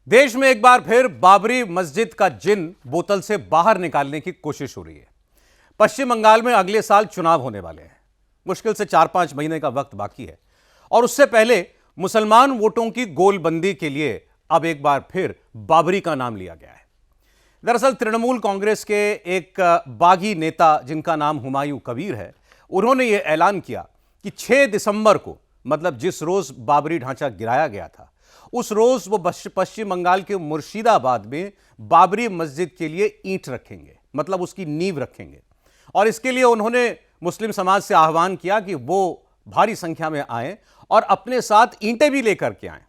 देश में एक बार फिर बाबरी मस्जिद का जिन बोतल से बाहर निकालने की कोशिश हो रही है। पश्चिम बंगाल में अगले साल चुनाव होने वाले हैं। मुश्किल से 4-5 महीने का वक्त बाकी है और उससे पहले मुसलमान वोटों की गोलबंदी के लिए अब एक बार फिर बाबरी का नाम लिया गया है। दरअसल तृणमूल कांग्रेस के एक बागी नेता जिनका नाम हुमायूं कबीर है, उन्होंने यह ऐलान किया कि 6 दिसंबर को, मतलब जिस रोज बाबरी ढांचा गिराया गया था, उस रोज वो पश्चिम बंगाल के मुर्शिदाबाद में बाबरी मस्जिद के लिए ईंट रखेंगे, मतलब उसकी नींव रखेंगे। और इसके लिए उन्होंने मुस्लिम समाज से आह्वान किया कि वो भारी संख्या में आएं और अपने साथ ईंटें भी लेकर के आएं,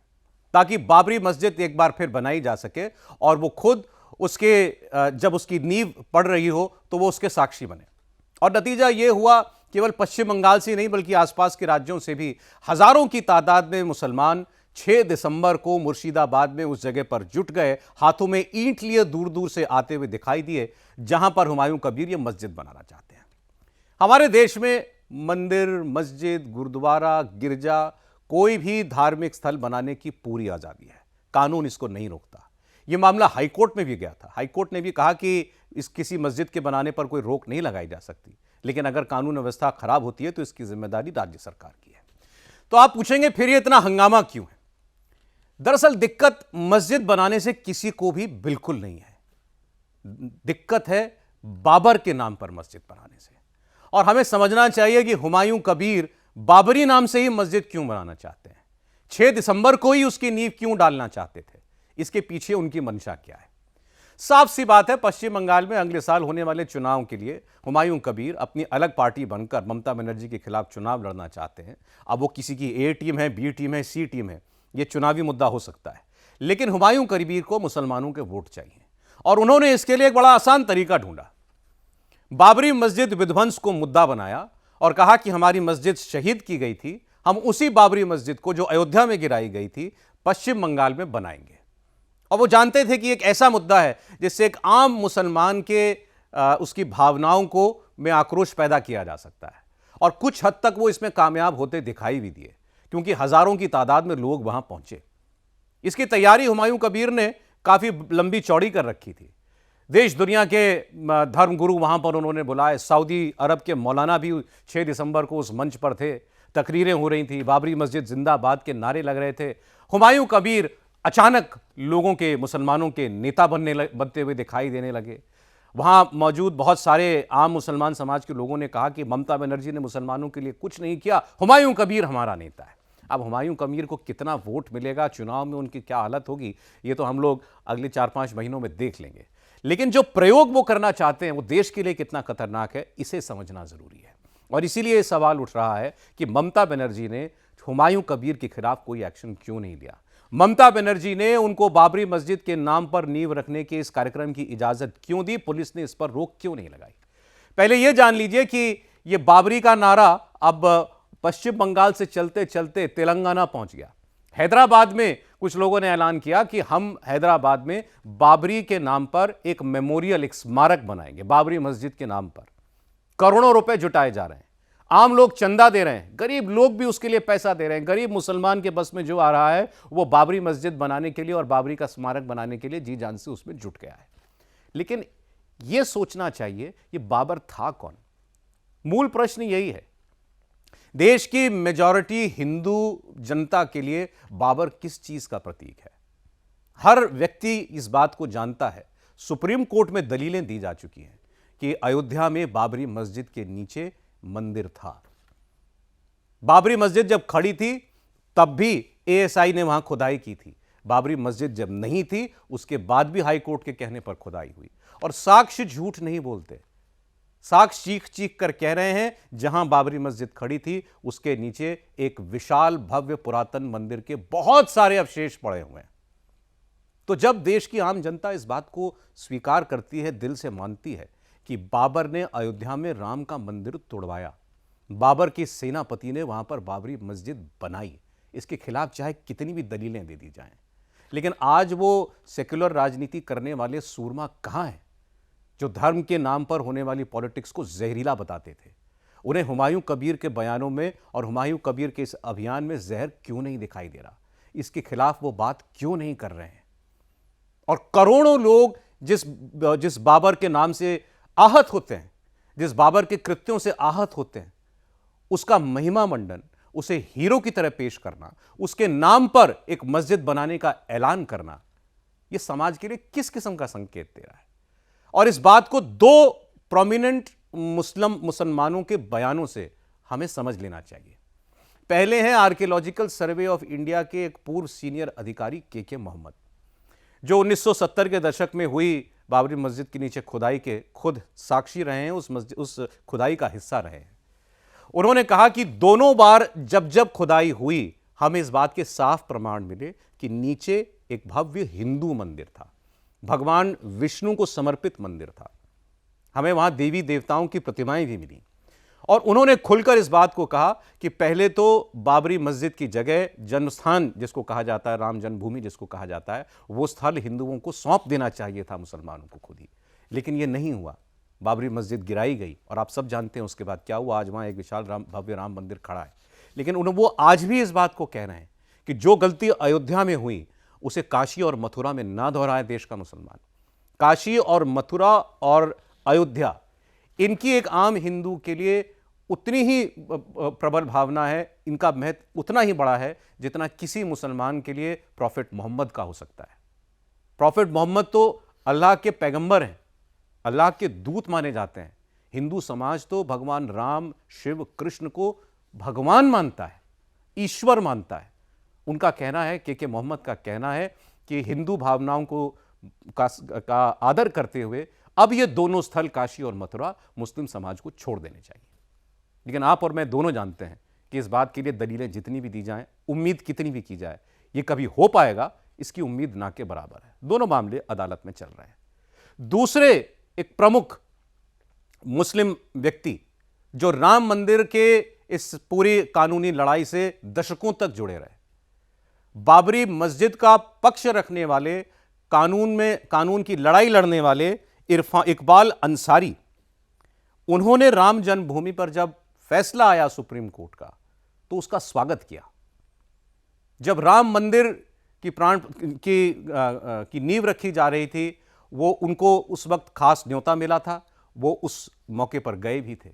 ताकि बाबरी मस्जिद एक बार फिर बनाई जा सके और वो खुद उसके जब उसकी नींव पड़ रही हो तो वो उसके साक्षी बने। और नतीजा ये हुआ, केवल पश्चिम बंगाल से नहीं बल्कि आसपास के राज्यों से भी हजारों की तादाद में मुसलमान 6 दिसंबर को मुर्शिदाबाद में उस जगह पर जुट गए, हाथों में ईंट लिए दूर दूर से आते हुए दिखाई दिए जहां पर हुमायूं कबीर ये मस्जिद बनाना चाहते हैं। हमारे देश में मंदिर, मस्जिद, गुरुद्वारा, गिरजा, कोई भी धार्मिक स्थल बनाने की पूरी आजादी है। कानून इसको नहीं रोकता। यह मामला हाईकोर्ट में भी गया था। हाईकोर्ट ने भी कहा कि इस किसी मस्जिद के बनाने पर कोई रोक नहीं लगाई जा सकती, लेकिन अगर कानून व्यवस्था खराब होती है तो इसकी जिम्मेदारी राज्य सरकार की है। तो आप पूछेंगे फिर ये इतना हंगामा क्यों है? दरअसल दिक्कत मस्जिद बनाने से किसी को भी बिल्कुल नहीं है। दिक्कत है बाबर के नाम पर मस्जिद बनाने से। और हमें समझना चाहिए कि हुमायूं कबीर बाबरी नाम से ही मस्जिद क्यों बनाना चाहते हैं, 6 दिसंबर को ही उसकी नींव क्यों डालना चाहते थे, इसके पीछे उनकी मंशा क्या है। साफ सी बात है, पश्चिम बंगाल में अगले साल होने वाले चुनाव के लिए हुमायूं कबीर अपनी अलग पार्टी बनकर ममता बनर्जी के खिलाफ चुनाव लड़ना चाहते हैं। अब वो किसी की ए टीम है, बी टीम है, सी टीम है, ये चुनावी मुद्दा हो सकता है, लेकिन हुमायूं कबीर को मुसलमानों के वोट चाहिए और उन्होंने इसके लिए एक बड़ा आसान तरीका ढूंढा। बाबरी मस्जिद विध्वंस को मुद्दा बनाया और कहा कि हमारी मस्जिद शहीद की गई थी, हम उसी बाबरी मस्जिद को जो अयोध्या में गिराई गई थी पश्चिम बंगाल में बनाएंगे। और वो जानते थे कि एक ऐसा मुद्दा है जिससे एक आम मुसलमान के उसकी भावनाओं को में आक्रोश पैदा किया जा सकता है। और कुछ हद तक वो इसमें कामयाब होते दिखाई भी दिए, क्योंकि हजारों की तादाद में लोग वहां पहुंचे। इसकी तैयारी हुमायूं कबीर ने काफी लंबी चौड़ी कर रखी थी। देश दुनिया के धर्मगुरु वहां पर उन्होंने बुलाए। सऊदी अरब के मौलाना भी 6 दिसंबर को उस मंच पर थे। तकरीरें हो रही थी, बाबरी मस्जिद जिंदाबाद के नारे लग रहे थे। हुमायूं कबीर अचानक लोगों के, मुसलमानों के नेता बनते हुए दिखाई देने लगे। वहां मौजूद बहुत सारे आम मुसलमान समाज के लोगों ने कहा कि ममता बनर्जी ने मुसलमानों के लिए कुछ नहीं किया, हुमायूं कबीर हमारा नेता है। अब हुमायूं कबीर को कितना वोट मिलेगा, चुनाव में उनकी क्या हालत होगी, ये तो हम लोग अगले 4-5 महीनों में देख लेंगे। लेकिन जो प्रयोग वो करना चाहते हैं वो देश के लिए कितना खतरनाक है, इसे समझना जरूरी है। और इसीलिए यह सवाल उठ रहा है कि ममता बनर्जी ने हुमायूं कबीर के खिलाफ कोई एक्शन क्यों नहीं लिया। ममता बनर्जी ने उनको बाबरी मस्जिद के नाम पर नींव रखने के इस कार्यक्रम की इजाजत क्यों दी, पुलिस ने इस पर रोक क्यों नहीं लगाई। पहले यह जान लीजिए कि यह बाबरी का नारा अब पश्चिम बंगाल से चलते चलते तेलंगाना पहुंच गया। हैदराबाद में कुछ लोगों ने ऐलान किया कि हम हैदराबाद में बाबरी के नाम पर एक मेमोरियल, एक स्मारक बनाएंगे। बाबरी मस्जिद के नाम पर करोड़ों रुपए जुटाए जा रहे हैं, आम लोग चंदा दे रहे हैं, गरीब लोग भी उसके लिए पैसा दे रहे हैं। गरीब मुसलमान के बस में जो आ रहा है वो बाबरी मस्जिद बनाने के लिए और बाबरी का स्मारक बनाने के लिए जी जान से उसमें जुट गया है। लेकिन यह सोचना चाहिए ये बाबर था कौन। मूल प्रश्न यही है। देश की मेजॉरिटी हिंदू जनता के लिए बाबर किस चीज का प्रतीक है? हर व्यक्ति इस बात को जानता है। सुप्रीम कोर्ट में दलीलें दी जा चुकी हैं कि अयोध्या में बाबरी मस्जिद के नीचे मंदिर था। बाबरी मस्जिद जब खड़ी थी तब भी एएसआई ने वहां खुदाई की थी। बाबरी मस्जिद जब नहीं थी उसके बाद भी हाई कोर्ट के कहने पर खुदाई हुई। और साक्ष्य झूठ नहीं बोलते। साक्ष्य चीख चीख कर कह रहे हैं जहां बाबरी मस्जिद खड़ी थी उसके नीचे एक विशाल भव्य पुरातन मंदिर के बहुत सारे अवशेष पड़े हुए हैं। तो जब देश की आम जनता इस बात को स्वीकार करती है, दिल से मानती है कि बाबर ने अयोध्या में राम का मंदिर तोड़वाया, बाबर के सेनापति ने वहां पर बाबरी मस्जिद बनाई, इसके खिलाफ चाहे कितनी भी दलीलें दे दी जाएं, लेकिन आज वो सेक्युलर राजनीति करने वाले सूरमा कहां हैं जो धर्म के नाम पर होने वाली पॉलिटिक्स को जहरीला बताते थे। उन्हें हुमायूं कबीर के बयानों में और हुमायूं कबीर के इस अभियान में जहर क्यों नहीं दिखाई दे रहा? इसके खिलाफ वो बात क्यों नहीं कर रहे हैं? और करोड़ों लोग जिस जिस बाबर के नाम से आहत होते हैं, जिस बाबर के कृत्यों से आहत होते हैं, उसका महिमा मंडन, उसे हीरो की तरह पेश करना, उसके नाम पर एक मस्जिद बनाने का ऐलान करना, यह समाज के लिए किस किस्म का संकेत दे रहा है? और इस बात को दो प्रोमिनेंट मुसलमानों के बयानों से हमें समझ लेना चाहिए। पहले हैं आर्कियोलॉजिकल सर्वे ऑफ इंडिया के एक पूर्व सीनियर अधिकारी के मोहम्मद, जो 1970 के दशक में हुई बाबरी मस्जिद के नीचे खुदाई के खुद साक्षी रहे हैं, उस खुदाई का हिस्सा रहे हैं। उन्होंने कहा कि दोनों बार जब जब खुदाई हुई, हमें इस बात के साफ प्रमाण मिले कि नीचे एक भव्य हिंदू मंदिर था, भगवान विष्णु को समर्पित मंदिर था। हमें वहां देवी देवताओं की प्रतिमाएं भी मिली। और उन्होंने खुलकर इस बात को कहा कि पहले तो बाबरी मस्जिद की जगह जन्मस्थान जिसको कहा जाता है, राम जन्मभूमि जिसको कहा जाता है, वो स्थल हिंदुओं को सौंप देना चाहिए था मुसलमानों को खुद ही। लेकिन यह नहीं हुआ, बाबरी मस्जिद गिराई गई और आप सब जानते हैं उसके बाद क्या हुआ। आज वहां एक विशाल भव्य राम मंदिर खड़ा है। लेकिन वो आज भी इस बात को कह रहे हैं कि जो गलती अयोध्या में हुई उसे काशी और मथुरा में ना दोहराए देश का मुसलमान। काशी और मथुरा और अयोध्या, इनकी एक आम हिंदू के लिए उतनी ही प्रबल भावना है, इनका महत्व उतना ही बड़ा है जितना किसी मुसलमान के लिए प्रॉफिट मोहम्मद का हो सकता है। प्रॉफिट मोहम्मद तो अल्लाह के पैगंबर हैं, अल्लाह के दूत माने जाते हैं। हिंदू समाज तो भगवान राम, शिव, कृष्ण को भगवान मानता है, ईश्वर मानता है। उनका कहना है, के मोहम्मद का कहना है कि हिंदू भावनाओं का आदर करते हुए अब ये दोनों स्थल काशी और मथुरा मुस्लिम समाज को छोड़ देने चाहिए। लेकिन आप और मैं दोनों जानते हैं कि इस बात के लिए दलीलें जितनी भी दी जाएं, उम्मीद कितनी भी की जाए, ये कभी हो पाएगा, इसकी उम्मीद ना के बराबर है। दोनों मामले अदालत में चल रहे हैं। दूसरे एक प्रमुख मुस्लिम व्यक्ति जो राम मंदिर के इस पूरी कानूनी लड़ाई से दशकों तक जुड़े रहे, बाबरी मस्जिद का पक्ष रखने वाले, कानून की लड़ाई लड़ने वाले इकबाल अंसारी, उन्होंने राम जन्मभूमि पर जब फैसला आया सुप्रीम कोर्ट का तो उसका स्वागत किया। जब राम मंदिर की नींव रखी जा रही थी, वो उनको उस वक्त खास न्योता मिला था, वो उस मौके पर गए भी थे।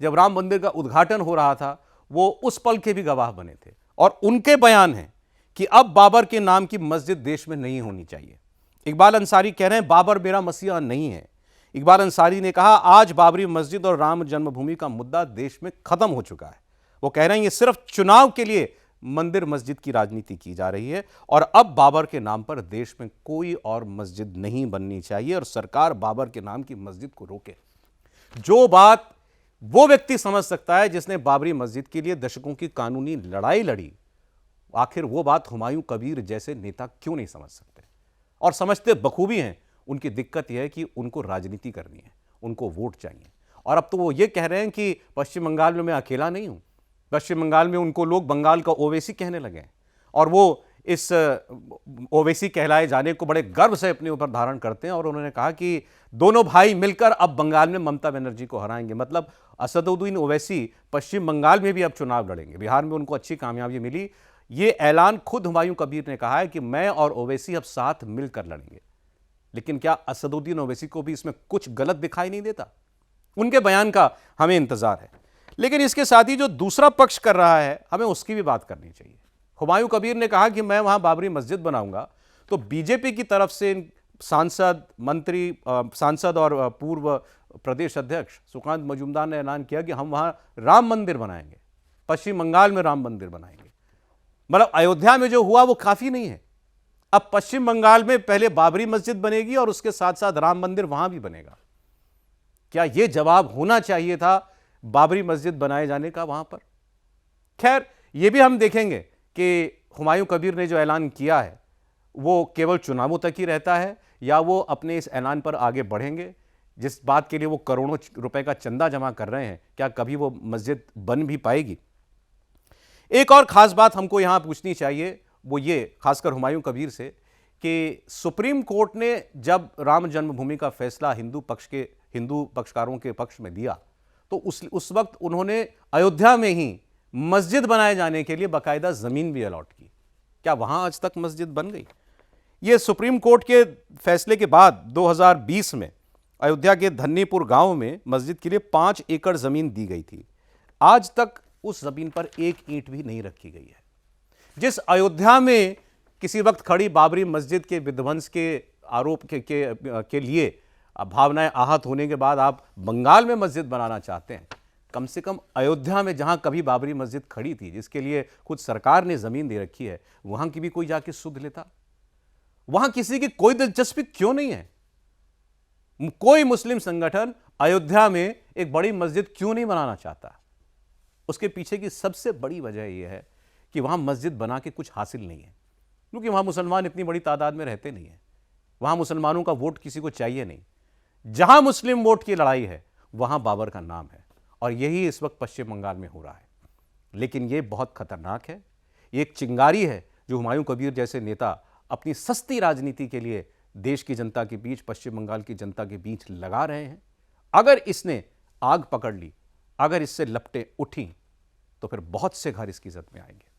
जब राम मंदिर का उद्घाटन हो रहा था, वो उस पल के भी गवाह बने थे। और उनके बयान हैं कि अब बाबर के नाम की मस्जिद देश में नहीं होनी चाहिए। इकबाल अंसारी कह रहे हैं, बाबर मेरा मसीहा नहीं है। इकबाल अंसारी ने कहा, आज बाबरी मस्जिद और राम जन्मभूमि का मुद्दा देश में खत्म हो चुका है। वो कह रहे हैं, ये सिर्फ चुनाव के लिए मंदिर मस्जिद की राजनीति की जा रही है और अब बाबर के नाम पर देश में कोई और मस्जिद नहीं बननी चाहिए और सरकार बाबर के नाम की मस्जिद को रोके। जो बात वो व्यक्ति समझ सकता है जिसने बाबरी मस्जिद के लिए दशकों की कानूनी लड़ाई लड़ी, आखिर वो बात हुमायूं कबीर जैसे नेता क्यों नहीं समझ सकते? और समझते बखूबी हैं। उनकी दिक्कत यह है कि उनको राजनीति करनी है, उनको वोट चाहिए। और अब तो वो ये कह रहे हैं कि पश्चिम बंगाल में मैं अकेला नहीं हूं। पश्चिम बंगाल में उनको लोग बंगाल का ओवैसी कहने लगे हैं और वो इस ओवैसी कहलाए जाने को बड़े गर्व से अपने ऊपर धारण करते हैं। और उन्होंने कहा कि दोनों भाई मिलकर अब बंगाल में ममता बनर्जी को हराएंगे। मतलब असदुद्दीन ओवैसी पश्चिम बंगाल में भी अब चुनाव लड़ेंगे। बिहार में उनको अच्छी कामयाबी मिली। ये ऐलान खुद हुमायूं कबीर ने कहा है कि मैं और ओवैसी अब साथ मिलकर लड़ेंगे। लेकिन क्या असदुद्दीन ओवैसी को भी इसमें कुछ गलत दिखाई नहीं देता? उनके बयान का हमें इंतजार है। लेकिन इसके साथ ही जो दूसरा पक्ष कर रहा है, हमें उसकी भी बात करनी चाहिए। हुमायूं कबीर ने कहा कि मैं वहां बाबरी मस्जिद बनाऊंगा, तो बीजेपी की तरफ से सांसद और पूर्व प्रदेश अध्यक्ष सुकांत मजूमदार ने ऐलान किया कि हम वहां राम मंदिर बनाएंगे, पश्चिम बंगाल में राम मंदिर बनाएंगे। मतलब अयोध्या में जो हुआ वो काफी नहीं है, अब पश्चिम बंगाल में पहले बाबरी मस्जिद बनेगी और उसके साथ साथ राम मंदिर वहां भी बनेगा। क्या यह जवाब होना चाहिए था बाबरी मस्जिद बनाए जाने का वहां पर? खैर, यह भी हम देखेंगे कि हुमायूं कबीर ने जो ऐलान किया है वो केवल चुनावों तक ही रहता है या वो अपने इस ऐलान पर आगे बढ़ेंगे। जिस बात के लिए वो करोड़ों रुपए का चंदा जमा कर रहे हैं, क्या कभी वो मस्जिद बन भी पाएगी? एक और खास बात हमको यहां पूछनी चाहिए, वो ये, खासकर हुमायूं कबीर से, कि सुप्रीम कोर्ट ने जब राम जन्मभूमि का फैसला हिंदू पक्षकारों के पक्ष में दिया तो उस वक्त उन्होंने अयोध्या में ही मस्जिद बनाए जाने के लिए बाकायदा जमीन भी अलॉट की। क्या वहां आज तक मस्जिद बन गई? ये सुप्रीम कोर्ट के फैसले के बाद 2020 में अयोध्या के धन्नीपुर गांव में मस्जिद के लिए 5 एकड़ जमीन दी गई थी। आज तक उस जमीन पर एक ईंट भी नहीं रखी गई है। जिस अयोध्या में किसी वक्त खड़ी बाबरी मस्जिद के विध्वंस के आरोप के लिए भावनाएं आहत होने के बाद आप बंगाल में मस्जिद बनाना चाहते हैं, कम से कम अयोध्या में जहां कभी बाबरी मस्जिद खड़ी थी, जिसके लिए खुद सरकार ने जमीन दे रखी है, वहां की भी कोई जाके सुध लेता। वहां किसी की कोई दिलचस्पी क्यों नहीं है? कोई मुस्लिम संगठन अयोध्या में एक बड़ी मस्जिद क्यों नहीं बनाना चाहता? उसके पीछे की सबसे बड़ी वजह यह है कि वहां मस्जिद बना के कुछ हासिल नहीं है, क्योंकि वहां मुसलमान इतनी बड़ी तादाद में रहते नहीं है। वहां मुसलमानों का वोट किसी को चाहिए नहीं। जहां मुस्लिम वोट की लड़ाई है वहां बाबर का नाम है, और यही इस वक्त पश्चिम बंगाल में हो रहा है। लेकिन यह बहुत खतरनाक है। ये एक चिंगारी है जो हुमायूं कबीर जैसे नेता अपनी सस्ती राजनीति के लिए देश की जनता के बीच, पश्चिम बंगाल की जनता के बीच लगा रहे हैं। अगर इसने आग पकड़ ली, अगर इससे लपटें उठी, तो फिर बहुत से घर इसकी जद में आएंगे।